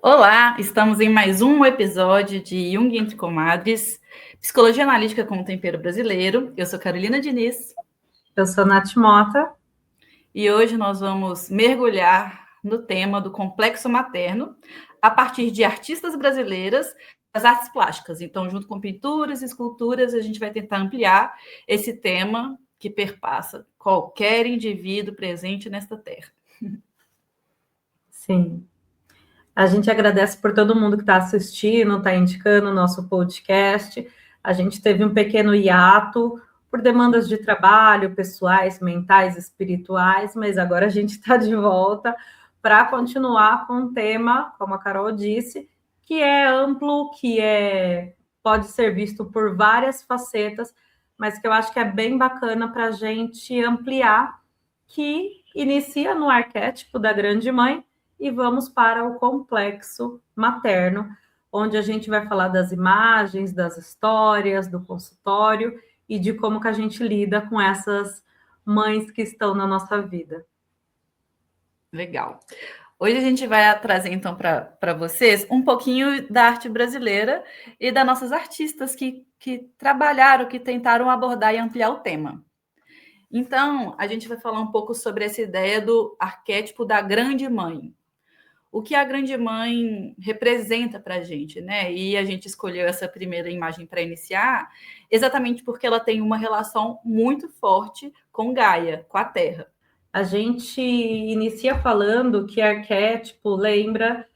Olá, estamos em mais um episódio de Jung Entre Comadres, Psicologia Analítica com o Tempero Brasileiro. Eu sou Carolina Diniz. Eu sou Nath Mota. E hoje nós vamos mergulhar no tema do complexo materno a partir de artistas brasileiras das artes plásticas. Então, junto com pinturas e esculturas, a gente vai tentar ampliar esse tema que perpassa qualquer indivíduo presente nesta terra. Sim. A gente agradece por todo mundo que está assistindo, está indicando o nosso podcast. A gente teve um pequeno hiato por demandas de trabalho, pessoais, mentais, espirituais, mas agora a gente está de volta para continuar com um tema, como a Carol disse, que é amplo, pode ser visto por várias facetas, mas que eu acho que é bem bacana para a gente ampliar, que inicia no arquétipo da grande mãe, e vamos para o complexo materno, onde a gente vai falar das imagens, das histórias, do consultório e de como que a gente lida com essas mães que estão na nossa vida. Legal. Hoje a gente vai trazer, então, para vocês um pouquinho da arte brasileira e das nossas artistas que trabalharam, que tentaram abordar e ampliar o tema. Então, a gente vai falar um pouco sobre essa ideia do arquétipo da grande mãe. O que a grande mãe representa para a gente, né? E a gente escolheu essa primeira imagem para iniciar exatamente porque ela tem uma relação muito forte com Gaia, com a Terra. A gente inicia falando que arquétipo lembra,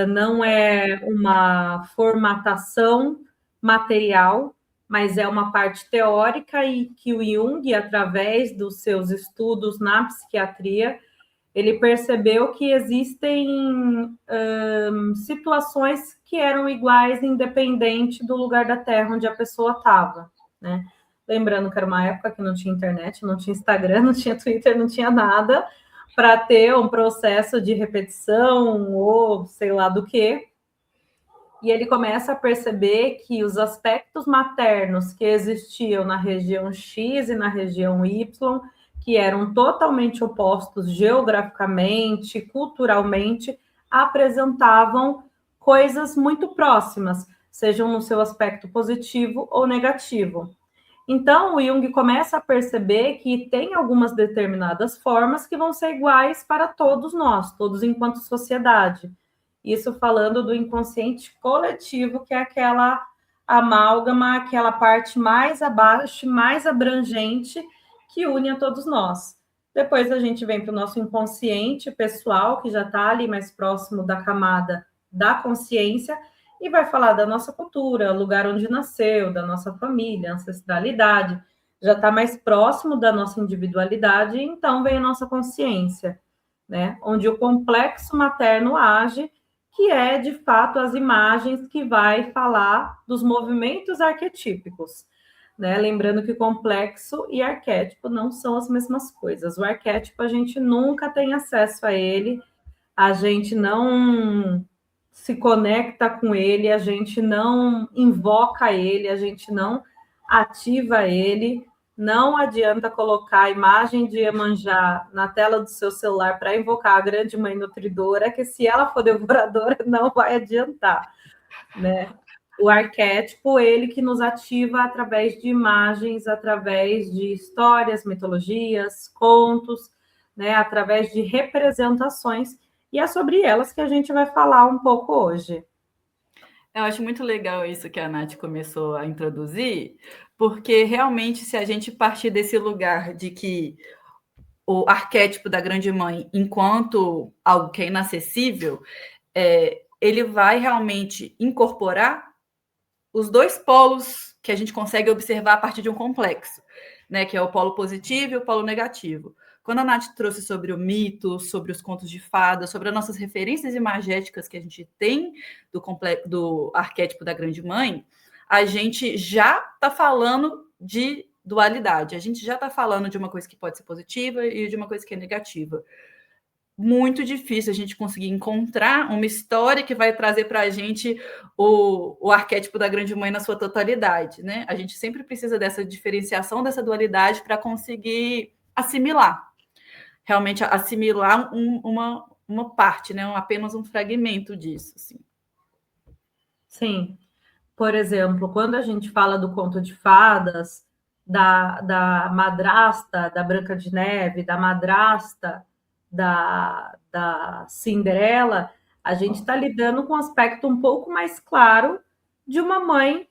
não é uma formatação material, mas é uma parte teórica e que o Jung, através dos seus estudos na psiquiatria, ele percebeu que existem situações que eram iguais, independente do lugar da Terra onde a pessoa estava, né? Lembrando que era uma época que não tinha internet, não tinha Instagram, não tinha Twitter, não tinha nada para ter um processo de repetição ou sei lá do que. E ele começa a perceber que os aspectos maternos que existiam na região X e na região Y, que eram totalmente opostos geograficamente, culturalmente, apresentavam coisas muito próximas, sejam no seu aspecto positivo ou negativo. Então, o Jung começa a perceber que tem algumas determinadas formas que vão ser iguais para todos nós, todos enquanto sociedade. Isso falando do inconsciente coletivo, que é aquela amálgama, aquela parte mais abaixo, mais abrangente, que une a todos nós. Depois a gente vem para o nosso inconsciente pessoal, que já está ali mais próximo da camada da consciência, e vai falar da nossa cultura, lugar onde nasceu, da nossa família, ancestralidade, já está mais próximo da nossa individualidade, então vem a nossa consciência, né? Onde o complexo materno age, que é, de fato, as imagens que vai falar dos movimentos arquetípicos, né? Lembrando que complexo e arquétipo não são as mesmas coisas. O arquétipo a gente nunca tem acesso a ele, a gente não se conecta com ele, a gente não invoca ele, a gente não ativa ele. Não adianta colocar a imagem de Iemanjá na tela do seu celular para invocar a grande mãe nutridora, que se ela for devoradora, não vai adiantar, né? O arquétipo, ele que nos ativa através de imagens, através de histórias, mitologias, contos, né? Através de representações, e é sobre elas que a gente vai falar um pouco hoje. Eu acho muito legal isso que a Nath começou a introduzir, porque realmente, se a gente partir desse lugar de que o arquétipo da grande mãe, enquanto algo que é inacessível, ele vai realmente incorporar os dois polos que a gente consegue observar a partir de um complexo, né, que é o polo positivo e o polo negativo. Quando a Nath trouxe sobre o mito, sobre os contos de fadas, sobre as nossas referências imagéticas que a gente tem do arquétipo da grande mãe, a gente já está falando de dualidade, a gente já está falando de uma coisa que pode ser positiva e de uma coisa que é negativa. Muito difícil a gente conseguir encontrar uma história que vai trazer para a gente o arquétipo da grande mãe na sua totalidade, né? A gente sempre precisa dessa diferenciação, dessa dualidade para conseguir assimilar, realmente assimilar uma parte, né? Apenas um fragmento disso, assim. Sim. Por exemplo, quando a gente fala do conto de fadas, da madrasta da Branca de Neve, da madrasta da Cinderela, a gente está lidando com um aspecto um pouco mais claro de uma mãe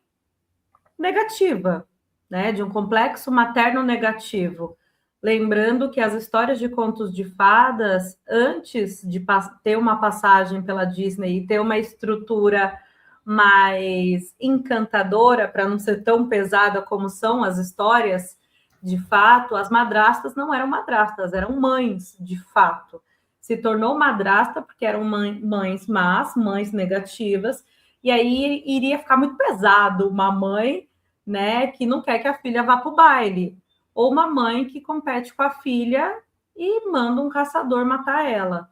negativa, né? De um complexo materno negativo. Lembrando que as histórias de contos de fadas, antes de ter uma passagem pela Disney e ter uma estrutura mais encantadora, para não ser tão pesada como são as histórias, de fato, as madrastas não eram madrastas, eram mães, de fato. Se tornou madrasta porque eram mães más, mães negativas, e aí iria ficar muito pesado uma mãe, né, que não quer que a filha vá para o baile, ou uma mãe que compete com a filha e manda um caçador matar ela.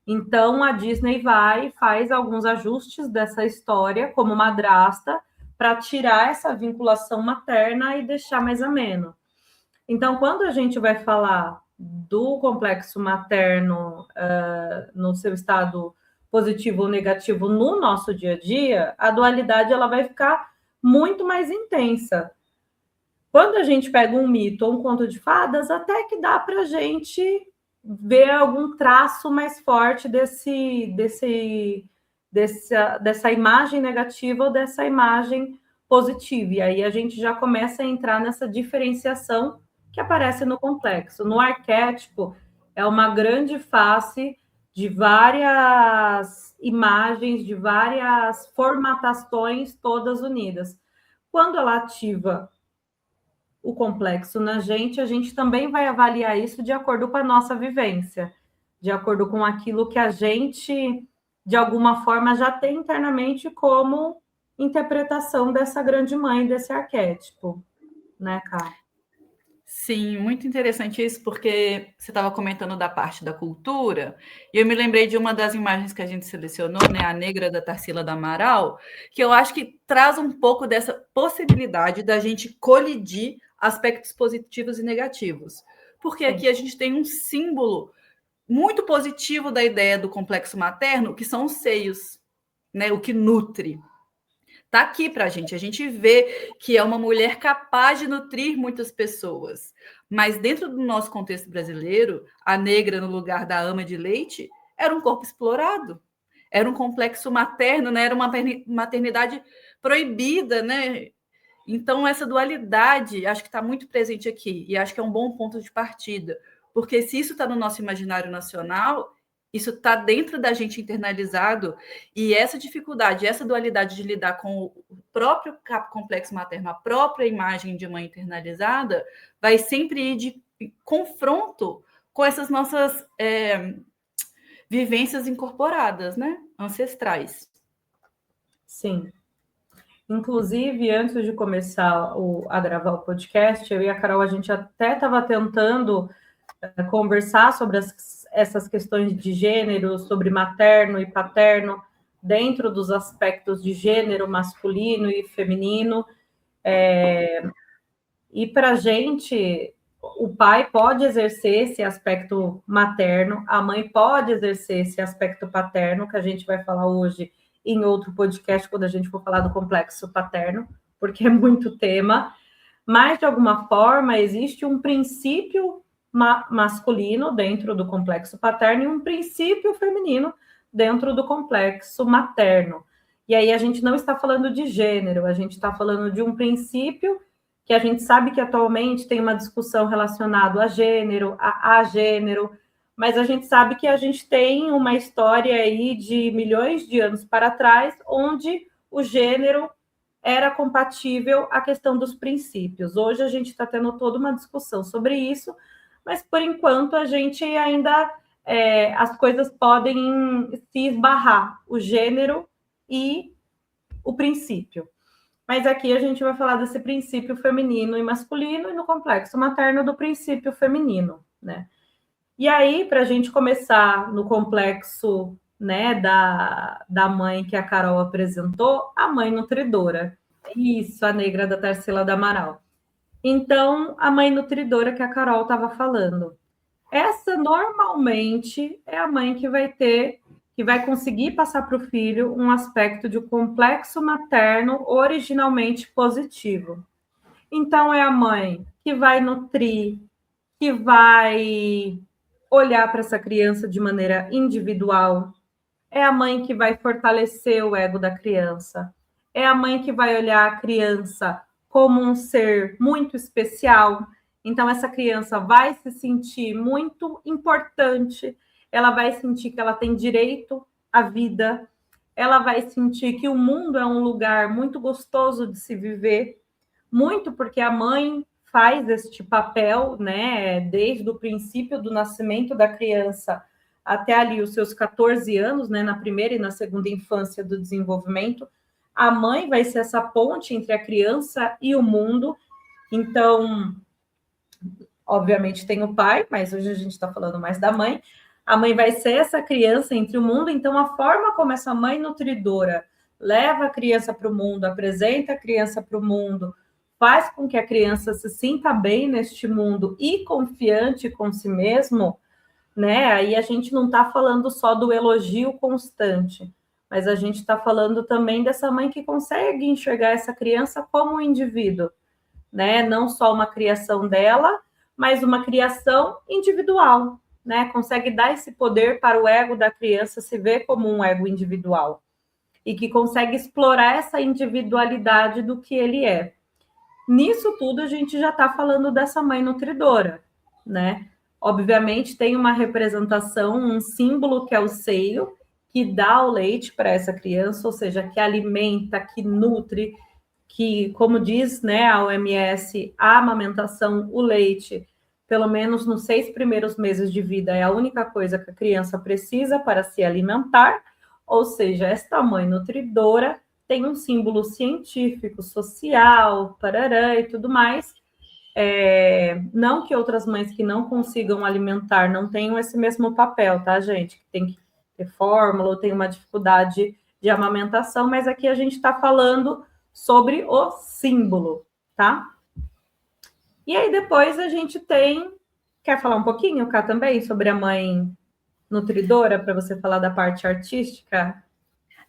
Então a Disney vai e faz alguns ajustes dessa história como madrasta para tirar essa vinculação materna e deixar mais ameno. Então, quando a gente vai falar do complexo materno no seu estado positivo ou negativo no nosso dia a dia, a dualidade ela vai ficar muito mais intensa. Quando a gente pega um mito ou um conto de fadas, até que dá para a gente ver algum traço mais forte dessa imagem negativa ou dessa imagem positiva. E aí a gente já começa a entrar nessa diferenciação que aparece no complexo. No arquétipo, é uma grande face de várias imagens, de várias formatações, todas unidas. Quando ela ativa o complexo na gente, a gente também vai avaliar isso de acordo com a nossa vivência, de acordo com aquilo que a gente, de alguma forma, já tem internamente como interpretação dessa grande mãe, desse arquétipo, né, Cá? Sim, muito interessante isso, porque você estava comentando da parte da cultura, e eu me lembrei de uma das imagens que a gente selecionou, né, a negra da Tarsila do Amaral, que eu acho que traz um pouco dessa possibilidade da gente colidir aspectos positivos e negativos. Porque Sim. aqui a gente tem um símbolo muito positivo da ideia do complexo materno, que são os seios, né, o que nutre. Está aqui para a gente vê que é uma mulher capaz de nutrir muitas pessoas. Mas dentro do nosso contexto brasileiro, a negra no lugar da ama de leite era um corpo explorado, era um complexo materno, né? Era uma maternidade proibida, né? Então, essa dualidade acho que está muito presente aqui, e acho que é um bom ponto de partida, porque se isso está no nosso imaginário nacional, isso está dentro da gente internalizado, e essa dificuldade, essa dualidade de lidar com o próprio complexo materno, a própria imagem de mãe internalizada, vai sempre ir de confronto com essas nossas vivências incorporadas, né? Ancestrais. Sim. Inclusive, antes de começar a gravar o podcast, eu e a Carol, a gente até estava tentando conversar sobre essas questões de gênero, sobre materno e paterno, dentro dos aspectos de gênero masculino e feminino. E para a gente, o pai pode exercer esse aspecto materno, a mãe pode exercer esse aspecto paterno, que a gente vai falar hoje em outro podcast, quando a gente for falar do complexo paterno, porque é muito tema. Mas, de alguma forma, existe um princípio masculino dentro do complexo paterno e um princípio feminino dentro do complexo materno. E aí a gente não está falando de gênero, a gente está falando de um princípio que a gente sabe que atualmente tem uma discussão relacionada a gênero, a gênero, mas a gente sabe que a gente tem uma história aí de milhões de anos para trás, onde o gênero era compatível à questão dos princípios. Hoje a gente está tendo toda uma discussão sobre isso, mas por enquanto a gente ainda as coisas podem se esbarrar, o gênero e o princípio. Mas aqui a gente vai falar desse princípio feminino e masculino e no complexo materno do princípio feminino, né? E aí, para a gente começar no complexo, né, da mãe que a Carol apresentou, a mãe nutridora. Isso, a negra da Tarsila do Amaral. Então, a mãe nutridora que a Carol estava falando. essa normalmente é a mãe que vai conseguir passar para o filho um aspecto de complexo materno originalmente positivo. Então, é a mãe que vai nutrir, que vai olhar para essa criança de maneira individual, é a mãe que vai fortalecer o ego da criança, é a mãe que vai olhar a criança como um ser muito especial. Então, essa criança vai se sentir muito importante, ela vai sentir que ela tem direito à vida, ela vai sentir que o mundo é um lugar muito gostoso de se viver, muito porque a mãe faz este papel, né, desde o princípio do nascimento da criança até ali os seus 14 anos, né, na primeira e na segunda infância do desenvolvimento. A mãe vai ser essa ponte entre a criança e o mundo. Então, obviamente tem o pai, mas hoje a gente está falando mais da mãe. A mãe vai ser essa criança entre o mundo. Então, a forma como essa mãe nutridora leva a criança para o mundo, apresenta a criança para o mundo, faz com que a criança se sinta bem neste mundo e confiante com si mesmo, né? Aí a gente não está falando só do elogio constante, mas a gente está falando também dessa mãe que consegue enxergar essa criança como um indivíduo, né? Não só uma criação dela, mas uma criação individual, né? Consegue dar esse poder para o ego da criança se ver como um ego individual e que consegue explorar essa individualidade do que ele é. Nisso tudo a gente já está falando dessa mãe nutridora, né? Obviamente tem uma representação, um símbolo que é o seio, que dá o leite para essa criança, ou seja, que alimenta, que nutre, que, como diz, né, a OMS, a amamentação, o leite, pelo menos nos 6 primeiros meses de vida, é a única coisa que a criança precisa para se alimentar, ou seja, esta mãe nutridora tem um símbolo científico, social, parará e tudo mais. Não que outras mães que não consigam alimentar não tenham esse mesmo papel, tá, gente? Que tem que ter fórmula ou tem uma dificuldade de amamentação, mas aqui a gente está falando sobre o símbolo, tá? E aí depois a gente tem... Quer falar um pouquinho, Cá, também, sobre a mãe nutridora, para você falar da parte artística?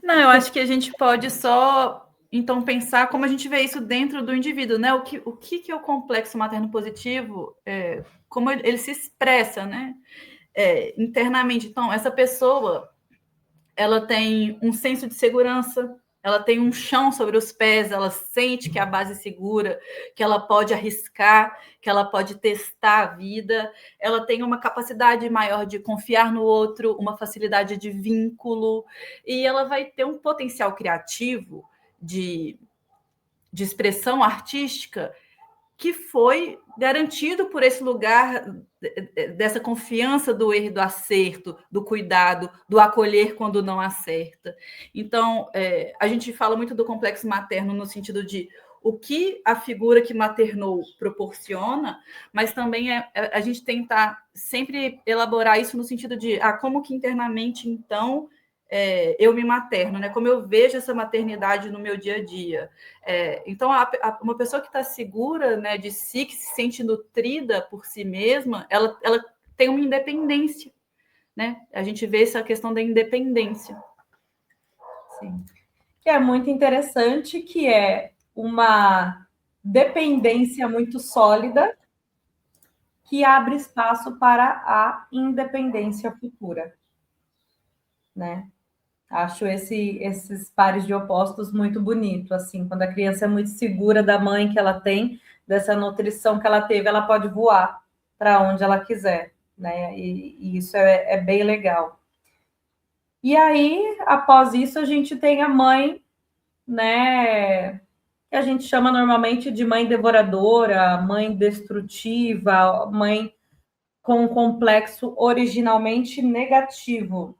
Não, eu acho que a gente pode só, então, pensar como a gente vê isso dentro do indivíduo, né? O que é o complexo materno positivo, como ele se expressa, né? Internamente. Então, essa pessoa, ela tem um senso de segurança, ela tem um chão sobre os pés, ela sente que a base é segura, que ela pode arriscar, que ela pode testar a vida, ela tem uma capacidade maior de confiar no outro, uma facilidade de vínculo, e ela vai ter um potencial criativo de expressão artística que foi garantido por esse lugar dessa confiança do erro e do acerto, do cuidado, do acolher quando não acerta. Então, a gente fala muito do complexo materno no sentido de o que a figura que maternou proporciona, mas também a gente tentar sempre elaborar isso no sentido de como que internamente, então, eu me materno, né? Como eu vejo essa maternidade no meu dia a dia. Então, uma pessoa que está segura, né, de si, que se sente nutrida por si mesma, ela tem uma independência, né? A gente vê essa questão da independência. Sim. Que é muito interessante, que é uma dependência muito sólida que abre espaço para a independência futura, né? Acho esses pares de opostos muito bonito, assim, quando a criança é muito segura da mãe que ela tem, dessa nutrição que ela teve, ela pode voar para onde ela quiser, né? E isso é bem legal. E aí, após isso, a gente tem a mãe, né? Que a gente chama normalmente de mãe devoradora, mãe destrutiva, mãe com um complexo originalmente negativo,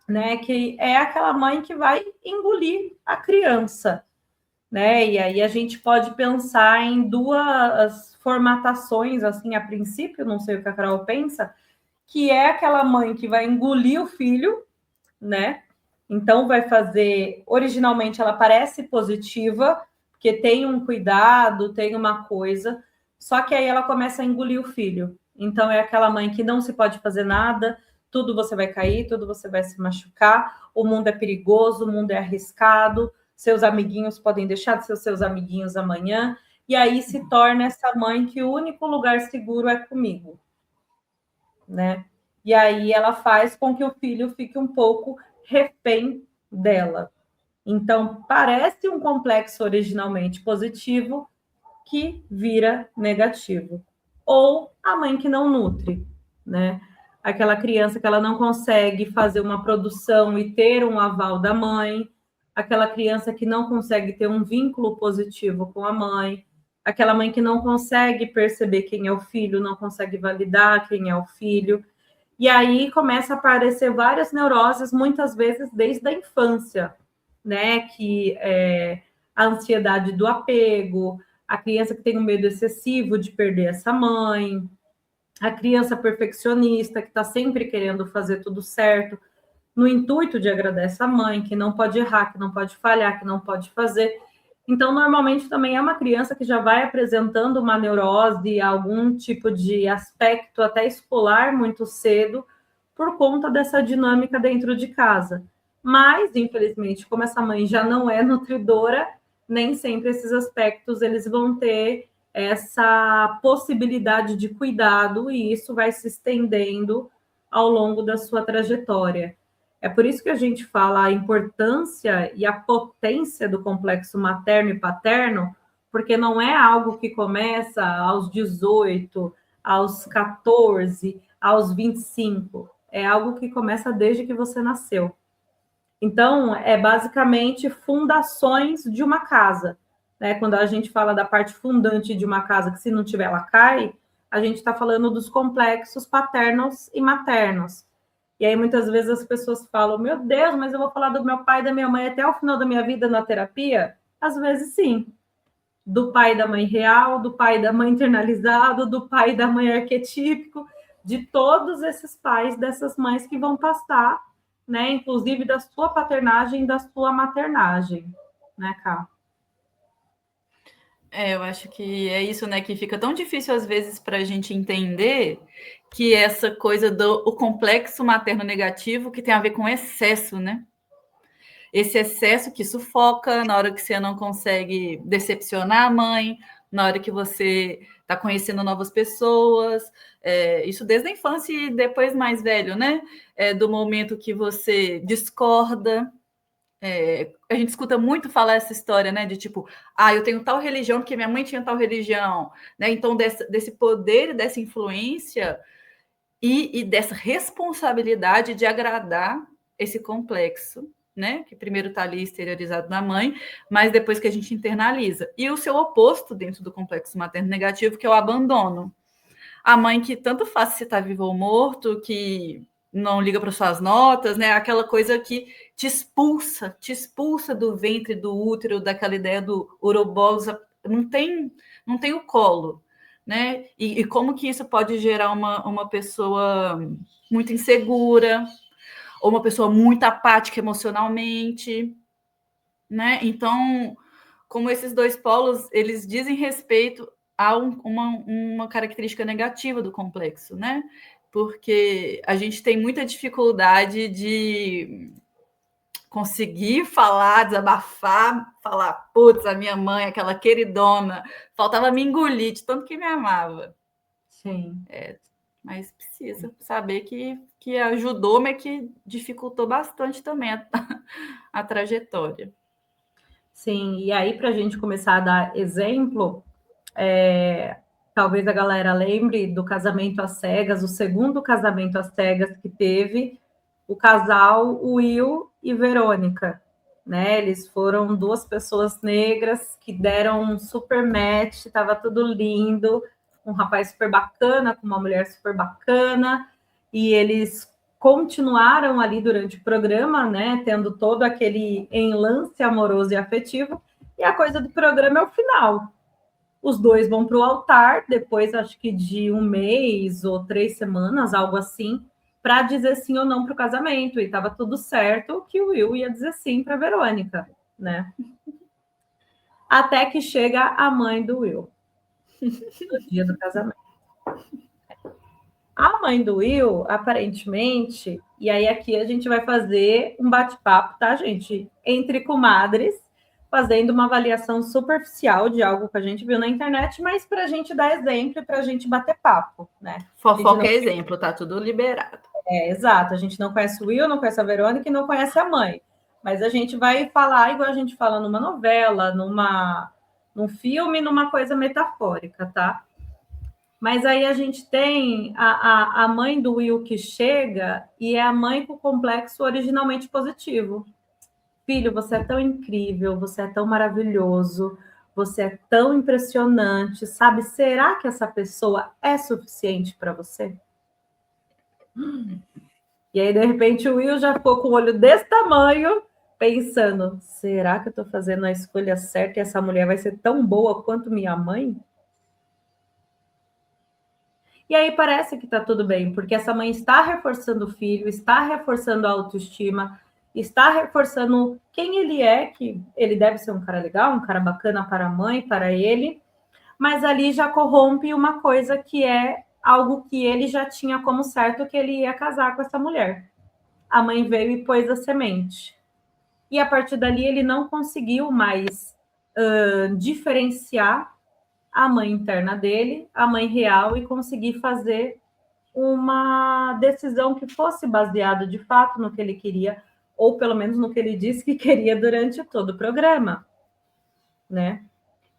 né? Que é aquela mãe que vai engolir a criança, né? E aí a gente pode pensar em duas formatações, assim, a princípio, não sei o que a Carol pensa, que é aquela mãe que vai engolir o filho, né? Então vai fazer, originalmente ela parece positiva, porque tem um cuidado, tem uma coisa, só que aí ela começa a engolir o filho. Então, é aquela mãe que não se pode fazer nada, tudo você vai cair, tudo você vai se machucar, o mundo é perigoso, o mundo é arriscado, seus amiguinhos podem deixar de ser seus amiguinhos amanhã, e aí se torna essa mãe que o único lugar seguro é comigo, né? E aí ela faz com que o filho fique um pouco refém dela. Então, parece um complexo originalmente positivo que vira negativo. Ou a mãe que não nutre, né? Aquela criança que ela não consegue fazer uma produção e ter um aval da mãe, aquela criança que não consegue ter um vínculo positivo com a mãe, aquela mãe que não consegue perceber quem é o filho, não consegue validar quem é o filho. E aí começa a aparecer várias neuroses, muitas vezes desde a infância, né? Que é a ansiedade do apego, a criança que tem um medo excessivo de perder essa mãe, a criança perfeccionista que está sempre querendo fazer tudo certo, no intuito de agradar essa mãe, que não pode errar, que não pode falhar, que não pode fazer. Então, normalmente também é uma criança que já vai apresentando uma neurose, algum tipo de aspecto até escolar muito cedo, por conta dessa dinâmica dentro de casa. Mas, infelizmente, como essa mãe já não é nutridora, nem sempre esses aspectos eles vão ter essa possibilidade de cuidado e isso vai se estendendo ao longo da sua trajetória. É por isso que a gente fala a importância e a potência do complexo materno e paterno, porque não é algo que começa aos 18, aos 14, aos 25. É algo que começa desde que você nasceu. Então, é basicamente fundações de uma casa. Né? Quando a gente fala da parte fundante de uma casa, que se não tiver, ela cai, a gente está falando dos complexos paternos e maternos. E aí, muitas vezes, as pessoas falam: meu Deus, mas eu vou falar do meu pai e da minha mãe até o final da minha vida na terapia? Às vezes, sim. Do pai e da mãe real, do pai e da mãe internalizado, do pai e da mãe arquetípico, de todos esses pais, dessas mães que vão passar, né? Inclusive da sua paternagem e da sua maternagem, né, Cá? Eu acho que é isso, né? Que fica tão difícil às vezes para a gente entender que essa coisa do o complexo materno negativo que tem a ver com excesso, né? Esse excesso que sufoca na hora que você não consegue decepcionar a mãe, na hora que você está conhecendo novas pessoas, isso desde a infância e depois mais velho, né? Do momento que você discorda. A gente escuta muito falar essa história, né? De tipo, eu tenho tal religião porque minha mãe tinha tal religião, né? Então, desse poder e dessa influência e dessa responsabilidade de agradar esse complexo, né? Que primeiro está ali exteriorizado na mãe, mas depois que a gente internaliza. E o seu oposto dentro do complexo materno negativo, que é o abandono. A mãe que tanto faz se está vivo ou morto, que não liga para suas notas, né? Aquela coisa que te expulsa do ventre, do útero, daquela ideia do urobolos, não tem o colo, né? E como que isso pode gerar uma pessoa muito insegura, ou uma pessoa muito apática emocionalmente, né? Então, como esses dois polos, eles dizem respeito a uma característica negativa do complexo, né? Porque a gente tem muita dificuldade de conseguir falar, desabafar, falar, putz, a minha mãe, aquela queridona, faltava me engolir de tanto que me amava. Sim. Mas precisa saber que ajudou, mas que dificultou bastante também a trajetória. Sim, e aí, para a gente começar a dar exemplo, talvez a galera lembre do casamento às cegas, o segundo casamento às cegas que teve, o casal Will e Verônica, né? Eles foram duas pessoas negras que deram um super match, estava tudo lindo, um rapaz super bacana com uma mulher super bacana, e eles continuaram ali durante o programa, né? Tendo todo aquele enlace amoroso e afetivo, e a coisa do programa é o final. Os dois vão para o altar, depois acho que de um mês ou 3 semanas, algo assim, para dizer sim ou não para o casamento. E estava tudo certo que o Will ia dizer sim para a Verônica, né? Até que chega a mãe do Will, no dia do casamento. A mãe do Will, aparentemente, e aí aqui a gente vai fazer um bate-papo, tá, gente? Entre comadres, fazendo uma avaliação superficial de algo que a gente viu na internet, mas para a gente dar exemplo e para a gente bater papo, né? A gente Fofoca não... é exemplo, tá tudo liberado. Exato, a gente não conhece o Will, não conhece a Verônica e não conhece a mãe. Mas a gente vai falar igual a gente fala numa novela, num filme, numa coisa metafórica, tá? Mas aí a gente tem a mãe do Will que chega e é a mãe com o complexo originalmente positivo. Filho, você é tão incrível, você é tão maravilhoso, você é tão impressionante, sabe? Será que essa pessoa é suficiente para você? E aí, de repente, o Will já ficou com o olho desse tamanho, pensando: será que eu estou fazendo a escolha certa e essa mulher vai ser tão boa quanto minha mãe? E aí parece que está tudo bem, porque essa mãe está reforçando o filho, está reforçando a autoestima, está reforçando quem ele é, que ele deve ser um cara legal, um cara bacana para a mãe, para ele, mas ali já corrompe uma coisa que é algo que ele já tinha como certo, que ele ia casar com essa mulher. A mãe veio e pôs a semente. E a partir dali ele não conseguiu mais diferenciar a mãe interna dele, a mãe real, e conseguir fazer uma decisão que fosse baseada de fato no que ele queria, ou pelo menos no que ele disse que queria durante todo o programa, né?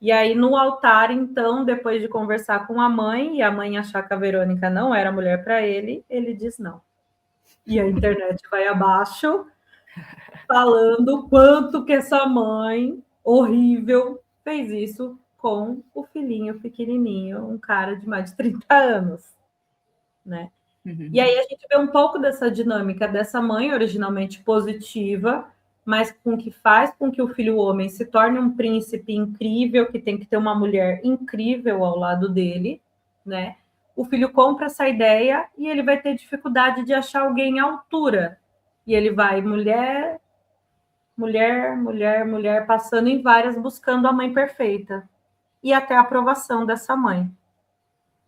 E aí no altar, então, depois de conversar com a mãe e a mãe achar que a Verônica não era mulher para ele, ele diz não. E a internet vai abaixo, falando o quanto que essa mãe horrível fez isso com o filhinho pequenininho, um cara de mais de 30 anos, né? Uhum. E aí a gente vê um pouco dessa dinâmica dessa mãe originalmente positiva, mas com que faz com que o filho homem se torne um príncipe incrível, que tem que ter uma mulher incrível ao lado dele, né? O filho compra essa ideia e ele vai ter dificuldade de achar alguém à altura. E ele vai mulher, mulher, mulher, mulher, passando em várias, buscando a mãe perfeita. E até a aprovação dessa mãe.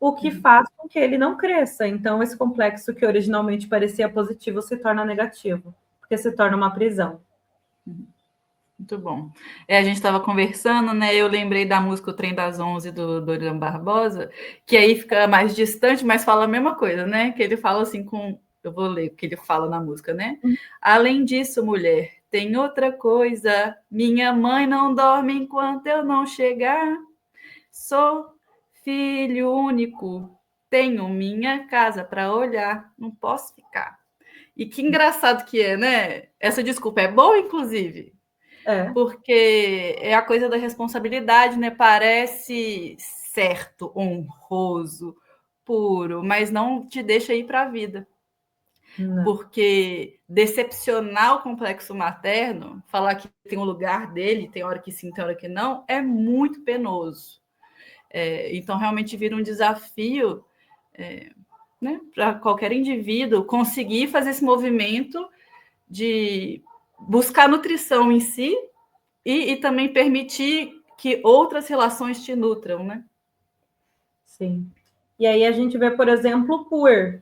O que faz com que ele não cresça. Então, esse complexo que originalmente parecia positivo se torna negativo, porque se torna uma prisão. Muito bom. A gente estava conversando, né? Eu lembrei da música O Trem das 11 do Dorian Barbosa, que aí fica mais distante, mas fala a mesma coisa, né? Que ele fala assim com... Eu vou ler o que ele fala na música, né? Além disso, mulher, tem outra coisa. Minha mãe não dorme enquanto eu não chegar. Sou filho único. Tenho minha casa para olhar. Não posso ficar. E que engraçado que é, né? Essa desculpa é boa, inclusive. Porque é a coisa da responsabilidade, né? Parece certo, honroso, puro, mas não te deixa ir para a vida. Não. Porque decepcionar o complexo materno, falar que tem um lugar dele, tem hora que sim, tem hora que não, é muito penoso. Então, realmente vira um desafio né, para qualquer indivíduo conseguir fazer esse movimento de buscar nutrição em si e também permitir que outras relações te nutram, né? Sim. E aí a gente vê, por exemplo, o Poor,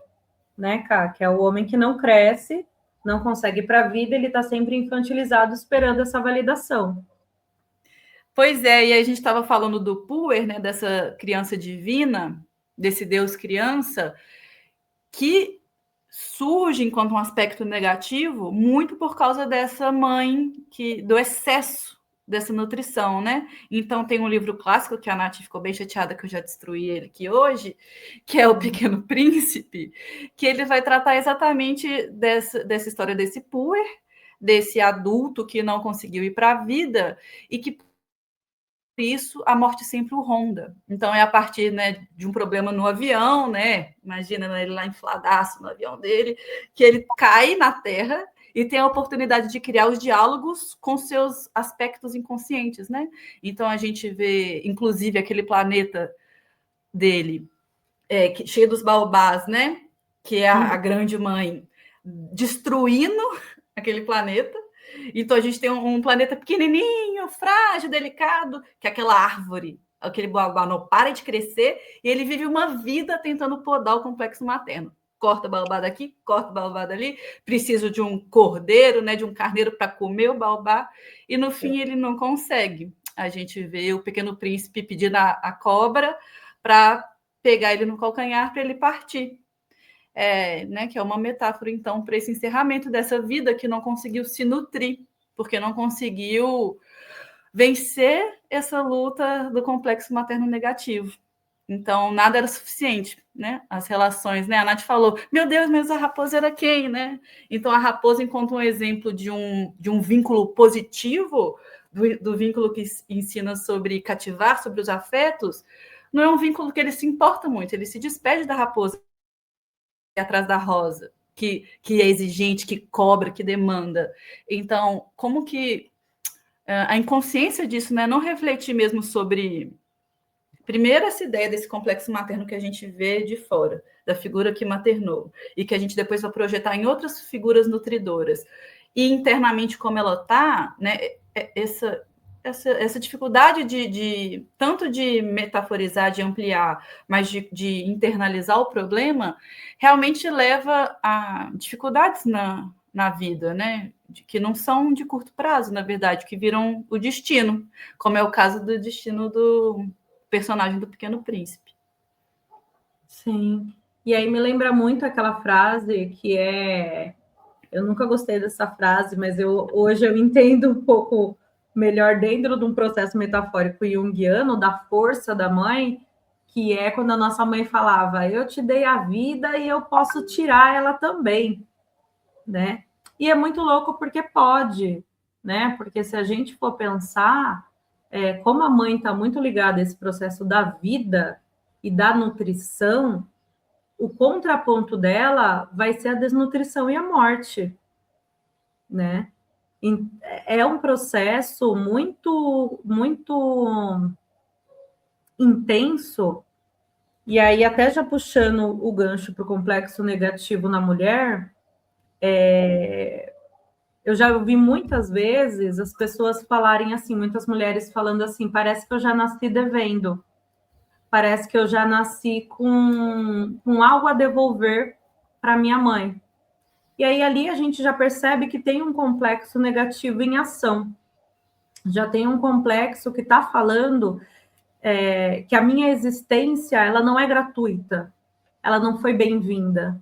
né, Ká? Que é o homem que não cresce, não consegue ir para a vida, ele está sempre infantilizado esperando essa validação. Pois é, e a gente estava falando do Puer, né, dessa criança divina, desse Deus criança, que surge enquanto um aspecto negativo muito por causa dessa mãe, do excesso dessa nutrição, né? Então tem um livro clássico que a Nath ficou bem chateada que eu já destruí ele aqui hoje, que é O Pequeno Príncipe, que ele vai tratar exatamente dessa história desse puer, desse adulto que não conseguiu ir para a vida e que isso a morte sempre o ronda. Então é a partir, né, de um problema no avião, né? Imagina, né, ele lá infladaço no avião dele, que ele cai na terra e tem a oportunidade de criar os diálogos com seus aspectos inconscientes, né? Então a gente vê, inclusive, aquele planeta dele cheio dos baobás, né? Que é a grande mãe destruindo aquele planeta. Então a gente tem um planeta pequenininho, frágil, delicado, que é aquela árvore aquele baobá não para de crescer e ele vive uma vida tentando podar o complexo materno. Corta o baobá daqui, corta o baobá dali, preciso de um cordeiro, né, de um carneiro para comer o baobá, e no fim ele não consegue. A gente vê o Pequeno Príncipe pedindo a cobra para pegar ele no calcanhar para ele partir. Né, que é uma metáfora, então, para esse encerramento dessa vida que não conseguiu se nutrir, porque não conseguiu vencer essa luta do complexo materno negativo. Então, nada era suficiente, né? As relações, né? A Nath falou, meu Deus, mas a raposa era quem, né? Então, a raposa, enquanto um exemplo de um vínculo positivo, do vínculo que ensina sobre cativar, sobre os afetos, não é um vínculo que ele se importa muito, ele se despede da raposa atrás da rosa, que é exigente, que cobra, que demanda. Então, como que a inconsciência disso, né? Não refletir mesmo sobre... Primeiro, essa ideia desse complexo materno que a gente vê de fora, da figura que maternou, e que a gente depois vai projetar em outras figuras nutridoras. E internamente, como ela está, né? Essa dificuldade tanto de metaforizar, de ampliar, mas de internalizar o problema, realmente leva a dificuldades na vida, né? Que não são de curto prazo, na verdade, que viram o destino, como é o caso do destino do personagem do Pequeno Príncipe. Sim. E aí me lembra muito aquela frase que eu nunca gostei dessa frase, mas hoje eu entendo um pouco melhor dentro de um processo metafórico junguiano da força da mãe, que é quando a nossa mãe falava: eu te dei a vida e eu posso tirar ela também, né? E é muito louco porque pode, né? Porque se a gente for pensar, como a mãe está muito ligada a esse processo da vida e da nutrição, o contraponto dela vai ser a desnutrição e a morte, né? É um processo muito, muito intenso. E aí, até já puxando o gancho para o complexo negativo na mulher, eu já ouvi muitas vezes as pessoas falarem assim, muitas mulheres falando assim: parece que eu já nasci devendo, parece que eu já nasci com algo a devolver para minha mãe. E aí ali a gente já percebe que tem um complexo negativo em ação. Já tem um complexo que está falando que a minha existência ela não é gratuita, ela não foi bem-vinda.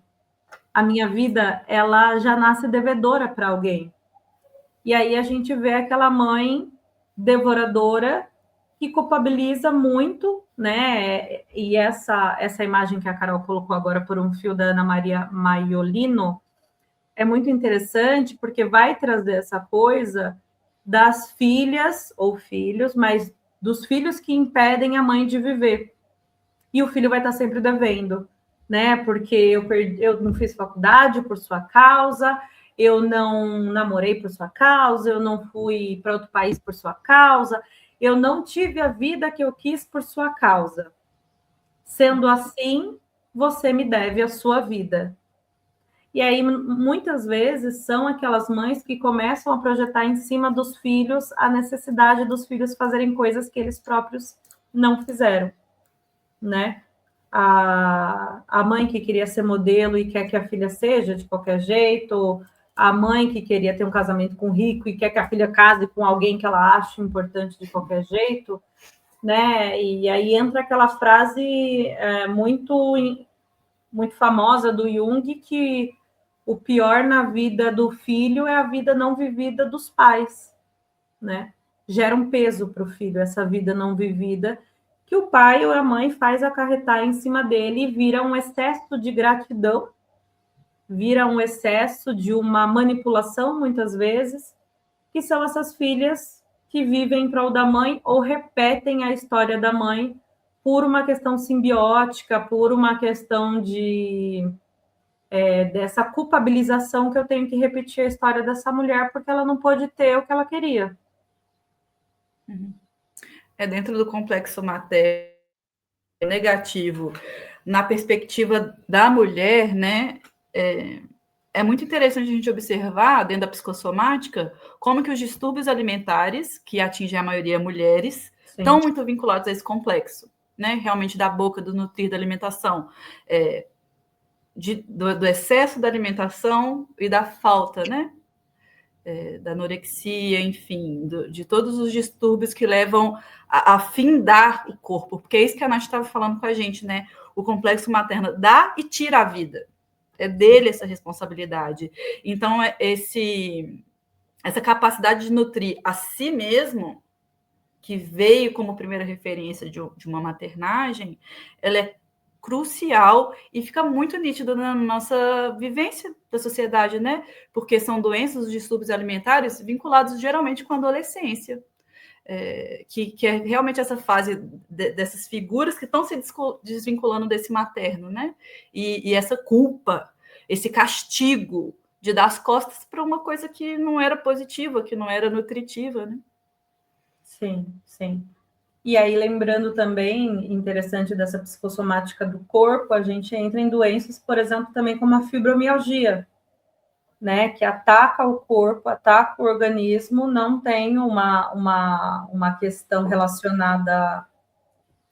A minha vida ela já nasce devedora para alguém. E aí a gente vê aquela mãe devoradora que culpabiliza muito, né? E essa imagem que a Carol colocou agora por um fio da Ana Maria Maiolino é muito interessante porque vai trazer essa coisa das filhas ou filhos, mas dos filhos que impedem a mãe de viver. E o filho vai estar sempre devendo, né? Porque eu não fiz faculdade por sua causa, eu não namorei por sua causa, eu não fui para outro país por sua causa, eu não tive a vida que eu quis por sua causa. Sendo assim, você me deve a sua vida. E aí, muitas vezes, são aquelas mães que começam a projetar em cima dos filhos a necessidade dos filhos fazerem coisas que eles próprios não fizeram, né? A mãe que queria ser modelo e quer que a filha seja de qualquer jeito, a mãe que queria ter um casamento com rico e quer que a filha case com alguém que ela acha importante de qualquer jeito, né? E aí entra aquela frase muito, muito famosa do Jung, que o pior na vida do filho é a vida não vivida dos pais, né? Gera um peso para o filho essa vida não vivida, que o pai ou a mãe faz acarretar em cima dele e vira um excesso de gratidão, vira um excesso de uma manipulação, muitas vezes, que são essas filhas que vivem em prol da mãe ou repetem a história da mãe por uma questão simbiótica, por uma questão dessa culpabilização que eu tenho que repetir a história dessa mulher porque ela não pôde ter o que ela queria. Dentro do complexo materno negativo, na perspectiva da mulher, né? É muito interessante a gente observar, dentro da psicossomática, como que os distúrbios alimentares, que atingem a maioria mulheres, estão muito vinculados a esse complexo, né? Realmente da boca, do nutrir, da alimentação, do excesso da alimentação e da falta, né? Da anorexia, enfim, de todos os distúrbios que levam a findar o corpo, porque é isso que a Nath estava falando com a gente, né? O complexo materno dá e tira a vida. É dele essa responsabilidade. Então, essa capacidade de nutrir a si mesmo, que veio como primeira referência de uma maternagem, ela é crucial e fica muito nítido na nossa vivência da sociedade, né? Porque são doenças, distúrbios alimentares vinculados geralmente com a adolescência. Que é realmente essa fase dessas figuras que estão se desvinculando desse materno, né? E essa culpa, esse castigo de dar as costas para uma coisa que não era positiva, que não era nutritiva, né? Sim, sim. E aí, lembrando também, interessante dessa psicossomática do corpo, a gente entra em doenças, por exemplo, também como a fibromialgia, né, que ataca o corpo, ataca o organismo, não tem uma questão relacionada,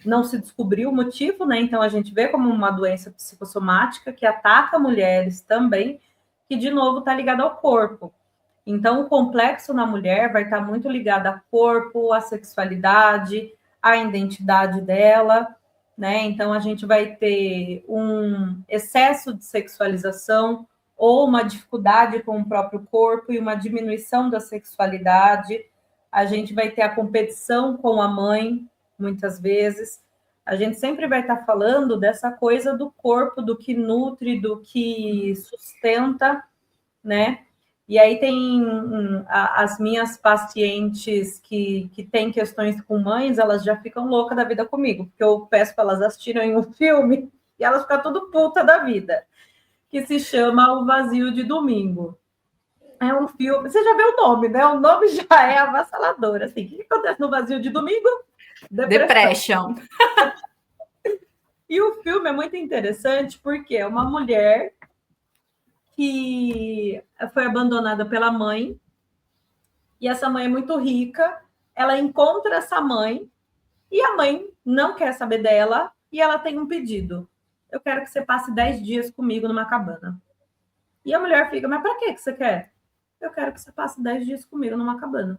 não se descobriu o motivo, né, então a gente vê como uma doença psicossomática que ataca mulheres também, que de novo está ligada ao corpo. Então, o complexo na mulher vai estar muito ligado ao corpo, à sexualidade, à identidade dela, né? Então, a gente vai ter um excesso de sexualização ou uma dificuldade com o próprio corpo e uma diminuição da sexualidade. A gente vai ter a competição com a mãe, muitas vezes. A gente sempre vai estar falando dessa coisa do corpo, do que nutre, do que sustenta, né? E aí tem as minhas pacientes que têm questões com mães, elas já ficam loucas da vida comigo, porque eu peço para elas assistirem um filme e elas ficam tudo puta da vida, que se chama O Vazio de Domingo. É um filme, você já viu o nome, né? O nome já é avassalador. Assim, o que acontece no Vazio de Domingo? Depressão. E o filme é muito interessante porque é uma mulher que foi abandonada pela mãe, e essa mãe é muito rica, ela encontra essa mãe, e a mãe não quer saber dela, e ela tem um pedido. Eu quero que você passe 10 dias comigo numa cabana. E a mulher fica, mas para que você quer? Eu quero que você passe 10 dias comigo numa cabana.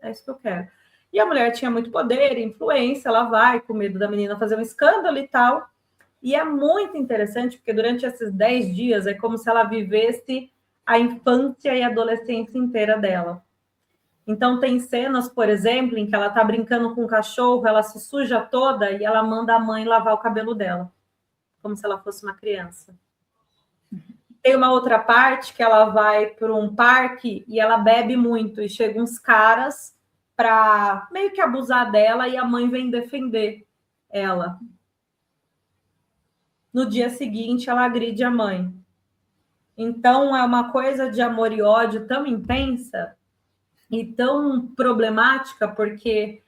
É isso que eu quero. E a mulher tinha muito poder, influência, ela vai com medo da menina fazer um escândalo e tal. E é muito interessante, porque durante esses 10 dias é como se ela vivesse a infância e a adolescência inteira dela. Então, tem cenas, por exemplo, em que ela está brincando com o cachorro, ela se suja toda e ela manda a mãe lavar o cabelo dela, como se ela fosse uma criança. Tem uma outra parte que ela vai para um parque e ela bebe muito, e chegam uns caras para meio que abusar dela e a mãe vem defender ela. No dia seguinte, ela agride a mãe. Então, é uma coisa de amor e ódio tão intensa e tão problemática, porque...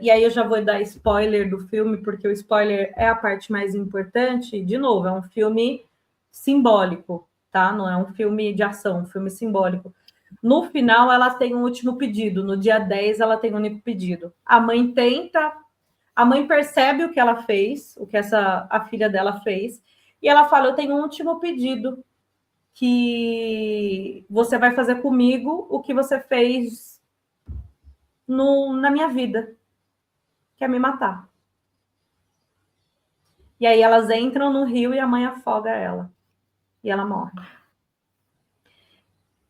e aí eu já vou dar spoiler do filme, porque o spoiler é a parte mais importante. De novo, é um filme simbólico, tá? Não é um filme de ação, um filme simbólico. No final, ela tem um último pedido. No dia 10, ela tem um único pedido. A mãe tenta... A mãe percebe o que ela fez, o que a filha dela fez, e ela fala, eu tenho um último pedido, que você vai fazer comigo o que você fez na minha vida, que é me matar. E aí elas entram no rio e a mãe afoga ela. E ela morre.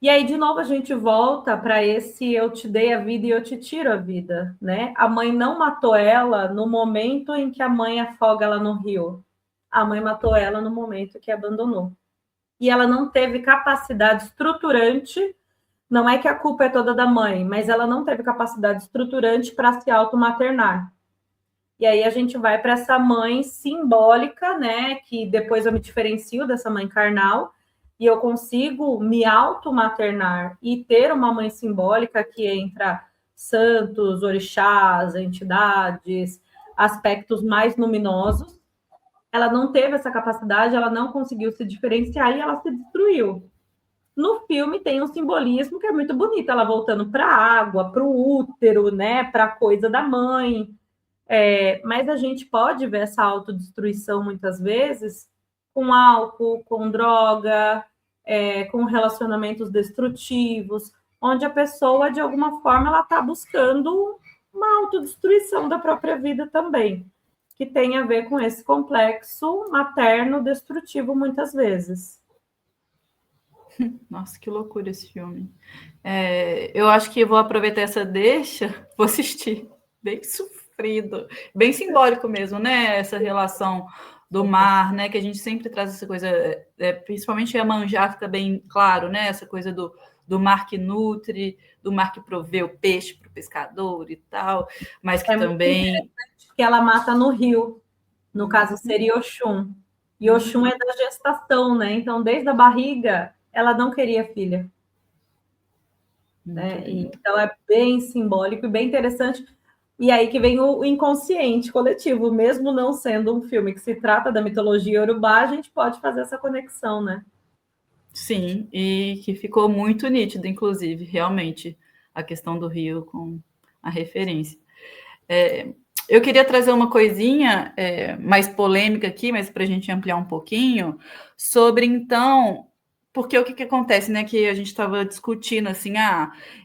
E aí, de novo, a gente volta para esse eu te dei a vida e eu te tiro a vida, né? A mãe não matou ela no momento em que a mãe afoga ela no rio. A mãe matou ela no momento que abandonou. E ela não teve capacidade estruturante, não é que a culpa é toda da mãe, mas ela não teve capacidade estruturante para se automaternar. E aí a gente vai para essa mãe simbólica, né? Que depois eu me diferencio dessa mãe carnal, e eu consigo me automaternar e ter uma mãe simbólica que entra santos, orixás, entidades, aspectos mais luminosos. Ela não teve essa capacidade, ela não conseguiu se diferenciar e ela se destruiu. No filme tem um simbolismo que é muito bonito, ela voltando para a água, para o útero, né, para a coisa da mãe. Mas a gente pode ver essa autodestruição muitas vezes com álcool, com droga, com relacionamentos destrutivos, onde a pessoa, de alguma forma, ela está buscando uma autodestruição da própria vida também, que tem a ver com esse complexo materno destrutivo muitas vezes. Nossa, que loucura esse filme. Eu acho que vou aproveitar essa deixa, vou assistir. Bem sofrido, bem simbólico mesmo, né? Essa relação do mar, né? Que a gente sempre traz essa coisa, principalmente a Iemanjá fica bem claro, né? Essa coisa do mar que nutre, do mar que provê o peixe para o pescador e tal, mas que também... que ela mata no rio, no caso seria Oxum. E Oxum é da gestação, né? Então, desde a barriga, ela não queria filha. Né? Então, é bem simbólico e bem interessante. E aí que vem o inconsciente coletivo, mesmo não sendo um filme que se trata da mitologia iorubá, a gente pode fazer essa conexão, né? Sim, e que ficou muito nítido, inclusive, realmente, a questão do rio com a referência. Eu queria trazer uma coisinha mais polêmica aqui, mas para a gente ampliar um pouquinho, sobre, então, porque o que acontece, né, que a gente estava discutindo, assim,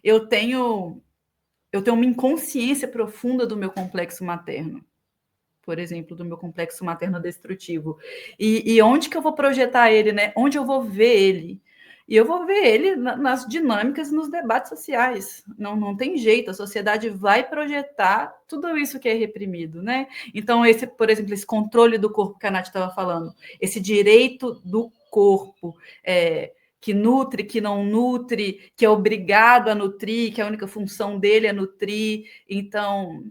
eu tenho uma inconsciência profunda do meu complexo materno, por exemplo, do meu complexo materno destrutivo. E onde que eu vou projetar ele, né? Onde eu vou ver ele? E eu vou ver ele nas dinâmicas, nos debates sociais. Não tem jeito, a sociedade vai projetar tudo isso que é reprimido, né? Então, por exemplo, esse controle do corpo que a Nath estava falando, esse direito do corpo, que nutre, que não nutre, que é obrigado a nutrir, que a única função dele é nutrir. Então,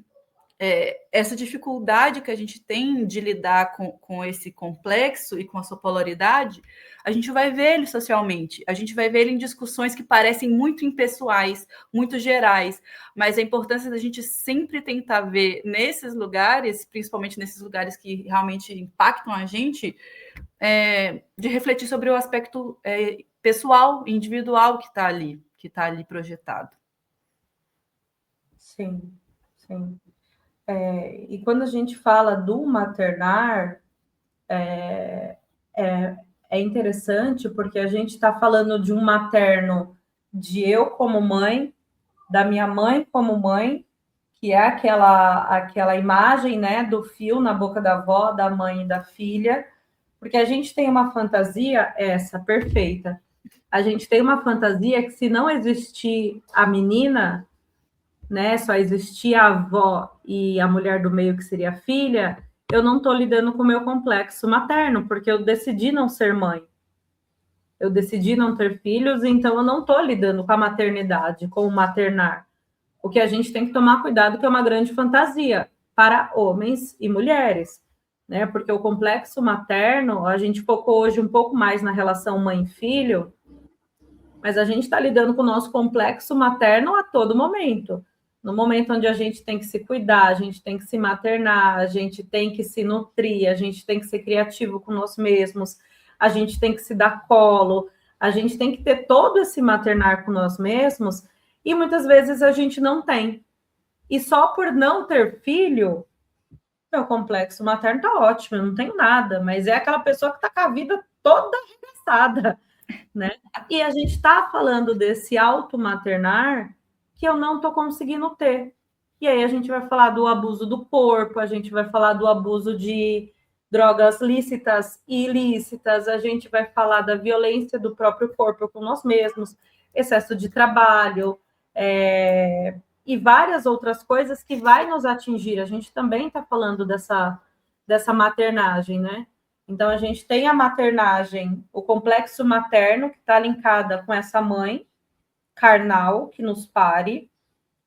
essa dificuldade que a gente tem de lidar com esse complexo e com a sua polaridade, a gente vai ver ele socialmente, a gente vai ver ele em discussões que parecem muito impessoais, muito gerais, mas a importância da gente sempre tentar ver nesses lugares, principalmente nesses lugares que realmente impactam a gente, de refletir sobre o aspecto pessoal, individual que está ali projetado. Sim, sim. E quando a gente fala do maternar, é interessante porque a gente está falando de um materno de eu como mãe, da minha mãe como mãe, que é aquela imagem, né, do fio na boca da avó, da mãe e da filha, porque a gente tem uma fantasia essa perfeita. A gente tem uma fantasia que se não existir a menina, né, só existir a avó e a mulher do meio que seria a filha, eu não estou lidando com o meu complexo materno, porque eu decidi não ser mãe. Eu decidi não ter filhos, então eu não estou lidando com a maternidade, com o maternar. O que a gente tem que tomar cuidado, que é uma grande fantasia para homens e mulheres, né? Porque o complexo materno, a gente focou hoje um pouco mais na relação mãe-filho, mas a gente está lidando com o nosso complexo materno a todo momento. No momento onde a gente tem que se cuidar, a gente tem que se maternar, a gente tem que se nutrir, a gente tem que ser criativo com nós mesmos, a gente tem que se dar colo, a gente tem que ter todo esse maternar com nós mesmos, e muitas vezes a gente não tem. E só por não ter filho, meu complexo materno tá ótimo, eu não tenho nada, mas é aquela pessoa que tá com a vida toda arregaçada, né? E a gente está falando desse auto-maternar que eu não estou conseguindo ter. E aí a gente vai falar do abuso do corpo, a gente vai falar do abuso de drogas lícitas e ilícitas, a gente vai falar da violência do próprio corpo com nós mesmos, excesso de trabalho, e várias outras coisas que vai nos atingir. A gente também está falando dessa maternagem, né? Então, a gente tem a maternagem, o complexo materno, que está linkada com essa mãe carnal, que nos pare,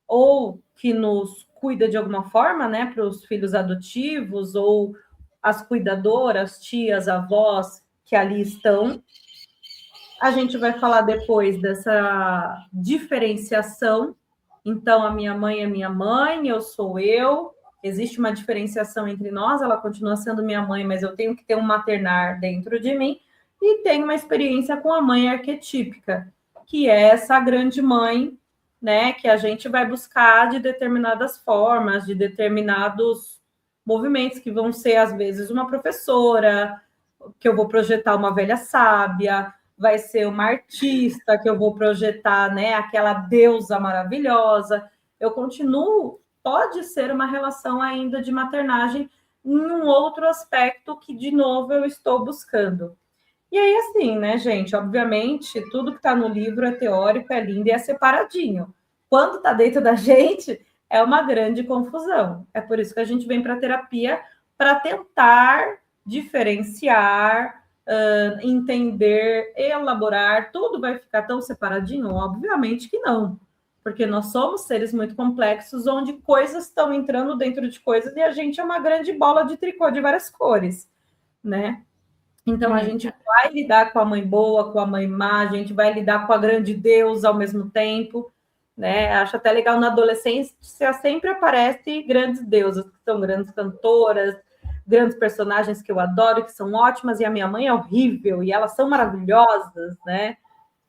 ou que nos cuida de alguma forma, né, para os filhos adotivos, ou as cuidadoras, tias, avós, que ali estão. A gente vai falar depois dessa diferenciação. Então, a minha mãe é minha mãe, eu sou eu, existe uma diferenciação entre nós, ela continua sendo minha mãe, mas eu tenho que ter um maternar dentro de mim. e tem uma experiência com a mãe arquetípica, que é essa grande mãe, né, que a gente vai buscar de determinadas formas, de determinados movimentos, que vão ser, às vezes, uma professora, que eu vou projetar uma velha sábia, vai ser uma artista, que eu vou projetar, né, aquela deusa maravilhosa. Eu continuo, pode ser uma relação ainda de maternagem em um outro aspecto que, de novo, eu estou buscando. E aí, assim, né, gente? Obviamente, tudo que está no livro é teórico, é lindo e é separadinho. Quando está dentro da gente, é uma grande confusão. É por isso que a gente vem para a terapia para tentar diferenciar, entender, elaborar. Tudo vai ficar tão separadinho? Obviamente que não. Porque nós somos seres muito complexos, onde coisas estão entrando dentro de coisas e a gente é uma grande bola de tricô de várias cores, né? Então, a gente vai lidar com a mãe boa, com a mãe má, a gente vai lidar com a grande deusa ao mesmo tempo, né? Acho até legal, na adolescência sempre aparece grandes deusas, que são grandes cantoras, grandes personagens que eu adoro, que são ótimas, e a minha mãe é horrível, e elas são maravilhosas, né?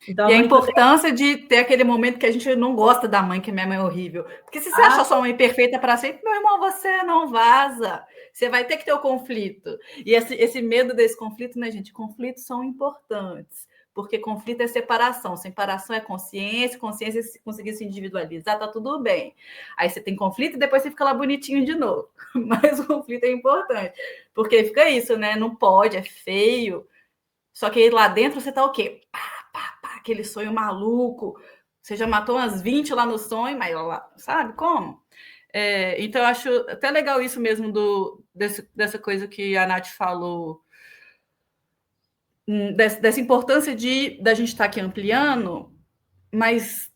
Então, e a importância de ter aquele momento que a gente não gosta da mãe, que minha mãe é horrível. Porque se você acha sua mãe perfeita para sempre, meu irmão, você não vaza. Você vai ter que ter o conflito. E esse medo desse conflito, né, gente? Conflitos são importantes. Porque conflito é separação. Separação é consciência. Consciência, se conseguir se individualizar, tá tudo bem. Aí você tem conflito e depois você fica lá bonitinho de novo. Mas o conflito é importante. Porque fica isso, né? Não pode, é feio. Só que aí lá dentro você tá o quê? Aquele sonho maluco. Você já matou umas 20 lá no sonho, mas lá, sabe como? Então, eu acho até legal isso mesmo dessa coisa que a Nath falou, dessa importância da gente estar aqui ampliando, mas,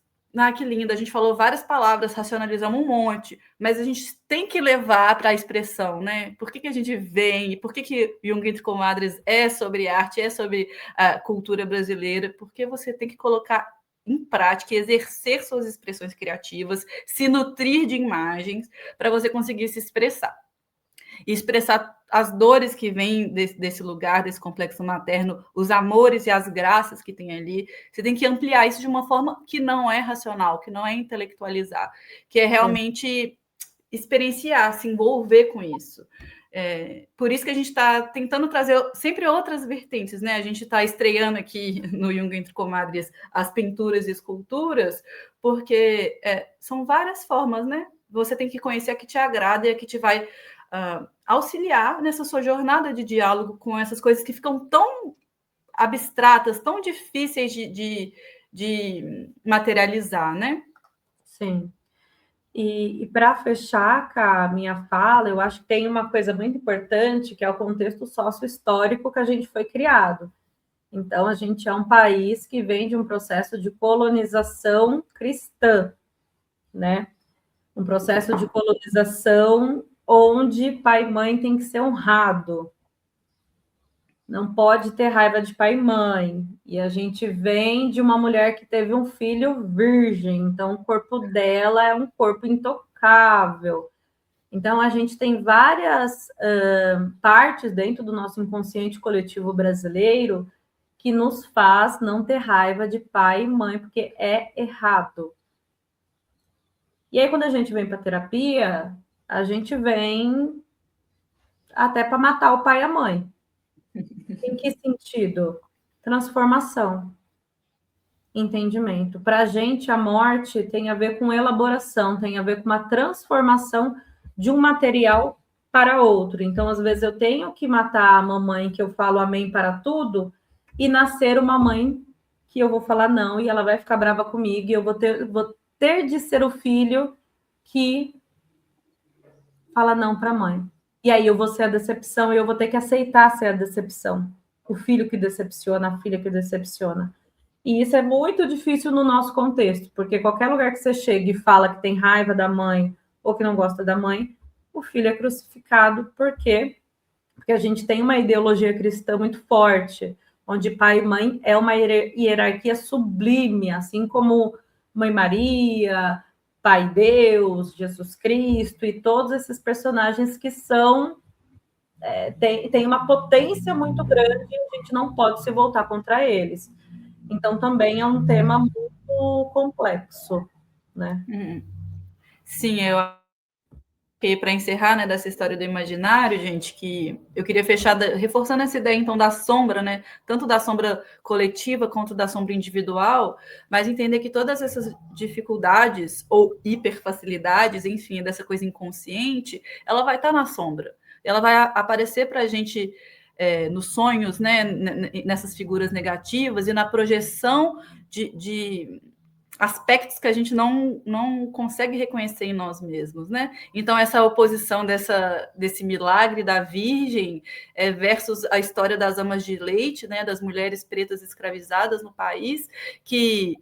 que lindo, a gente falou várias palavras, racionalizamos um monte, mas a gente tem que levar para a expressão, né? Por que a gente vem? Por que Jung entre Comadres é sobre arte, é sobre a cultura brasileira? Porque você tem que colocar em prática, exercer suas expressões criativas, se nutrir de imagens para você conseguir se expressar. E expressar as dores que vêm desse lugar, desse complexo materno, os amores e as graças que tem ali. Você tem que ampliar isso de uma forma que não é racional, que não é intelectualizar, que é realmente experienciar, se envolver com isso. Por isso que a gente está tentando trazer sempre outras vertentes, né? A gente está estreando aqui no Jung entre Comadres as pinturas e esculturas, porque são várias formas, né? Você tem que conhecer a que te agrada e a que te vai auxiliar nessa sua jornada de diálogo com essas coisas que ficam tão abstratas, tão difíceis de materializar, né? Sim. E para fechar com a minha fala, eu acho que tem uma coisa muito importante, que é o contexto sócio-histórico que a gente foi criado. Então, a gente é um país que vem de um processo de colonização cristã, né? Um processo de colonização onde pai e mãe tem que ser honrado. Não pode ter raiva de pai e mãe. E a gente vem de uma mulher que teve um filho virgem, então o corpo dela é um corpo intocável. Então, a gente tem várias partes dentro do nosso inconsciente coletivo brasileiro que nos faz não ter raiva de pai e mãe, porque é errado. E aí, quando a gente vem para terapia, a gente vem até para matar o pai e a mãe. Em que sentido? Transformação, entendimento. Para a gente, a morte tem a ver com elaboração, tem a ver com uma transformação de um material para outro. Então, às vezes, eu tenho que matar a mamãe, que eu falo amém para tudo, e nascer uma mãe que eu vou falar não, e ela vai ficar brava comigo, e eu vou ter de ser o filho que fala não para a mãe. E aí eu vou ser a decepção e eu vou ter que aceitar ser a decepção. O filho que decepciona, a filha que decepciona. E isso é muito difícil no nosso contexto, porque qualquer lugar que você chega e fala que tem raiva da mãe ou que não gosta da mãe, o filho é crucificado. Por quê? Porque a gente tem uma ideologia cristã muito forte, onde pai e mãe é uma hierarquia sublime, assim como Mãe Maria, Pai Deus, Jesus Cristo e todos esses personagens que são tem uma potência muito grande e a gente não pode se voltar contra eles. Então, também é um tema muito complexo, né? Sim, eu que para encerrar, né, dessa história do imaginário, gente, que eu queria fechar reforçando essa ideia então da sombra, né, tanto da sombra coletiva quanto da sombra individual, mas entender que todas essas dificuldades ou hiperfacilidades, enfim, dessa coisa inconsciente, ela vai estar na sombra, ela vai aparecer para a gente nos sonhos, né, nessas figuras negativas e na projeção de aspectos que a gente não consegue reconhecer em nós mesmos, né? Então, essa oposição desse milagre da Virgem versus a história das amas de leite, né? Das mulheres pretas escravizadas no país, que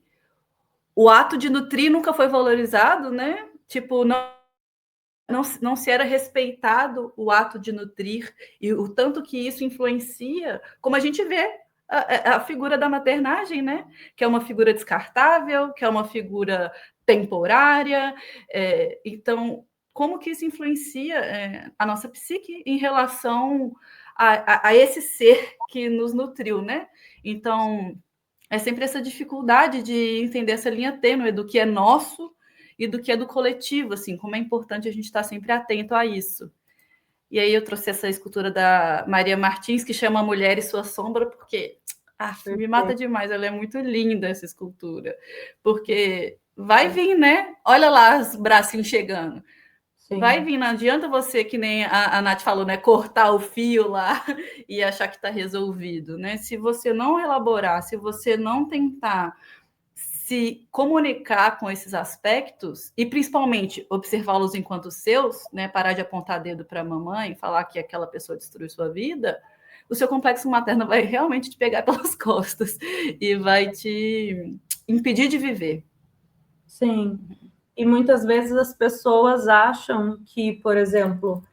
o ato de nutrir nunca foi valorizado, né? Tipo, não se era respeitado o ato de nutrir e o tanto que isso influencia, como a gente vê a figura da maternagem, né? Que é uma figura descartável, que é uma figura temporária. Então, como que isso influencia a nossa psique em relação a esse ser que nos nutriu, né? Então, é sempre essa dificuldade de entender essa linha tênue do que é nosso e do que é do coletivo, assim, como é importante a gente estar sempre atento a isso. E aí eu trouxe essa escultura da Maria Martins, que chama Mulher e Sua Sombra, porque me mata demais, ela é muito linda, essa escultura. Porque vai vir, né? Olha lá os bracinhos chegando. Sim. Vai vir, não adianta você, que nem a Nath falou, né? Cortar o fio lá e achar que está resolvido, né? Se você não elaborar, se você não tentar se comunicar com esses aspectos e principalmente observá-los enquanto seus, né, parar de apontar dedo para a mamãe, falar que aquela pessoa destruiu sua vida, o seu complexo materno vai realmente te pegar pelas costas e vai te impedir de viver. Sim. E muitas vezes as pessoas acham que, por exemplo,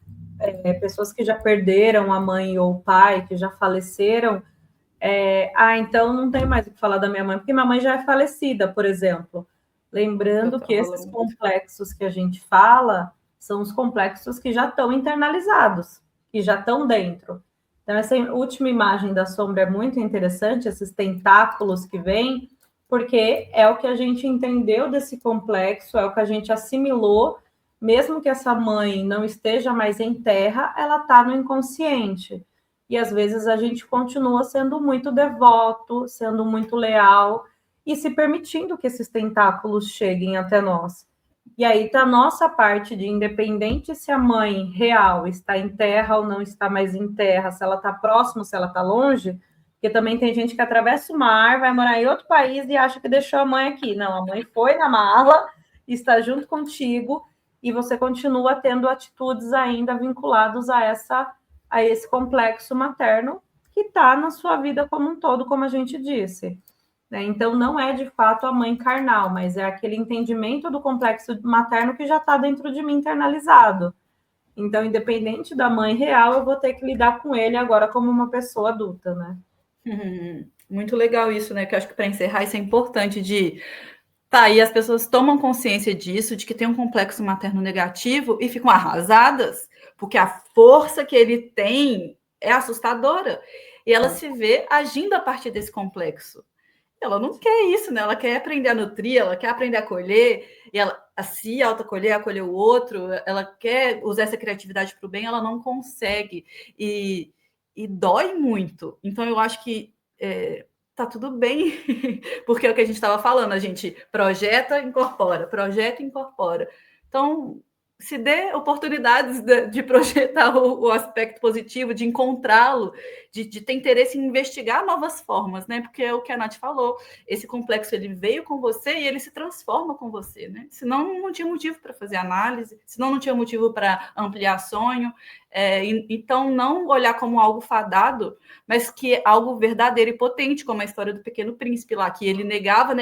pessoas que já perderam a mãe ou o pai, que já faleceram, então não tem mais o que falar da minha mãe, porque minha mãe já é falecida, por exemplo. Lembrando que esses complexos que a gente fala são os complexos que já estão internalizados, que já estão dentro. Então, essa última imagem da sombra é muito interessante, esses tentáculos que vêm, porque é o que a gente entendeu desse complexo, é o que a gente assimilou, mesmo que essa mãe não esteja mais em terra, ela está no inconsciente. E às vezes a gente continua sendo muito devoto, sendo muito leal e se permitindo que esses tentáculos cheguem até nós. E aí está a nossa parte de, independente se a mãe real está em terra ou não está mais em terra, se ela está próximo, se ela está longe, porque também tem gente que atravessa o mar, vai morar em outro país e acha que deixou a mãe aqui. Não, a mãe foi na mala, está junto contigo e você continua tendo atitudes ainda vinculadas a esse complexo materno que está na sua vida como um todo, como a gente disse. Então, não é de fato a mãe carnal, mas é aquele entendimento do complexo materno que já está dentro de mim internalizado. Então, independente da mãe real, eu vou ter que lidar com ele agora como uma pessoa adulta, né? Muito legal isso, né? Que eu acho que para encerrar isso é importante de e as pessoas tomam consciência disso, de que tem um complexo materno negativo e ficam arrasadas, porque a força que ele tem é assustadora. E ela se vê agindo a partir desse complexo. Ela não quer isso, né? Ela quer aprender a nutrir, ela quer aprender a colher, e ela a se autocolher, acolher o outro, ela quer usar essa criatividade para o bem, ela não consegue. E dói muito. Então, eu acho que tá tudo bem, porque é o que a gente estava falando, a gente projeta, incorpora. Então, se dê oportunidades de projetar o aspecto positivo, de encontrá-lo, de ter interesse em investigar novas formas, né? Porque é o que a Nath falou, esse complexo ele veio com você e ele se transforma com você, né? Senão não tinha motivo para fazer análise, senão não tinha motivo para ampliar sonho. Então, não olhar como algo fadado, mas que é algo verdadeiro e potente, como a história do Pequeno Príncipe lá, que ele negava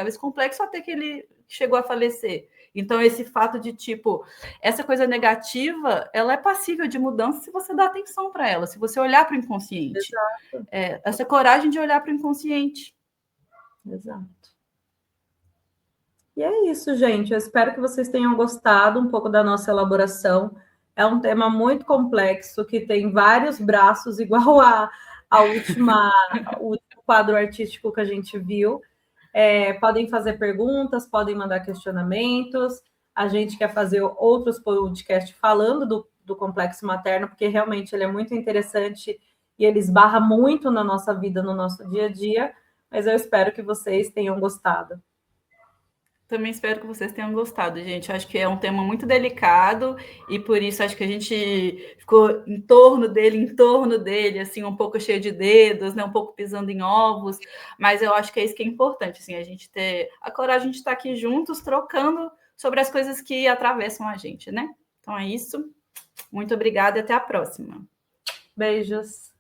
esse complexo até que ele chegou a falecer. Então, esse fato de, essa coisa negativa, ela é passível de mudança se você dá atenção para ela, se você olhar para o inconsciente. Exato. Essa coragem de olhar para o inconsciente. Exato. E é isso, gente. Eu espero que vocês tenham gostado um pouco da nossa elaboração. É um tema muito complexo, que tem vários braços, igual o último quadro artístico que a gente viu. Podem fazer perguntas, podem mandar questionamentos. A gente quer fazer outros podcasts falando do complexo materno, porque realmente ele é muito interessante e ele esbarra muito na nossa vida, no nosso dia a dia. Mas eu espero que vocês tenham gostado. Também espero que vocês tenham gostado, gente. Acho que é um tema muito delicado e por isso acho que a gente ficou em torno dele, assim, um pouco cheio de dedos, né? Um pouco pisando em ovos. Mas eu acho que é isso que é importante, assim, a gente ter a coragem de estar aqui juntos, trocando sobre as coisas que atravessam a gente, né? Então é isso. Muito obrigada e até a próxima. Beijos.